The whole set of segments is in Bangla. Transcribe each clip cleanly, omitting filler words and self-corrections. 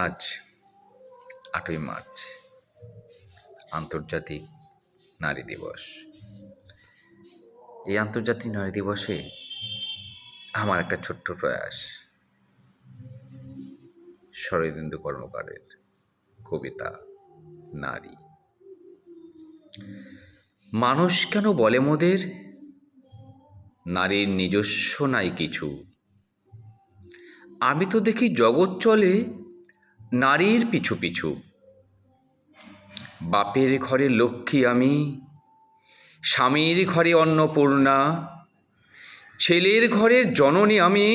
আজ ৮ই মার্চ আন্তর্জাতিক নারী দিবস। এই আন্তর্জাতিক নারী দিবসে আমার একটা ছোট্ট প্রয়াস, শরদিন্দু কর্মকারের কবিতা নারী। মানুষ কেন বলে মোদের নারীর নিজস্ব নাই কিছু, আমি তো দেখি জগৎ চলে নারীর পিছু পিছু। বাপের ঘরে লক্ষ্মী আমি, স্বামীর ঘরে অন্নপূর্ণা, ছেলের ঘরে জননী আমি,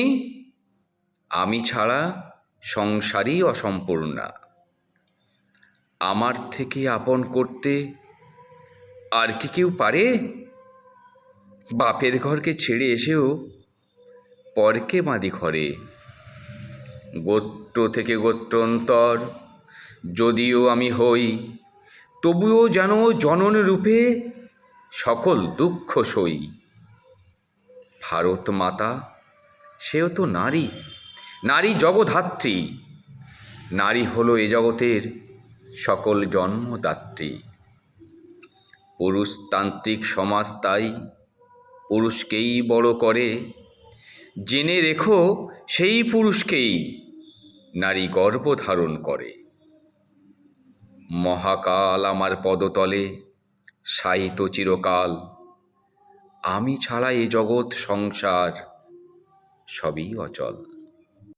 আমি ছাড়া সংসারই অসম্পূর্ণা। আমার থেকে আপন করতে আর কি কেউ পারে? বাপের ঘরকে ছেড়ে এসেও পরকে বাঁধি ঘরে। গোত্র থেকে গোত্রান্তর যদিও আমি হই, তবুও যেন জনন রূপে সকল দুঃখ সই। ভারত মাতা সেও তো নারী, নারী জগধাত্রী। নারী হলো এ জগতের সকল জন্মদাত্রী। পুরুষতান্ত্রিক সমাজ তাই পুরুষকেই বড় করে। জেনে রেখো সেই পুরুষকেই নারী গর্ভধারণ করে। মহাকাল আমার পদতলে শায়িত চিরকাল, আমি ছাড়া এ জগৎ সংসার সবই অচল।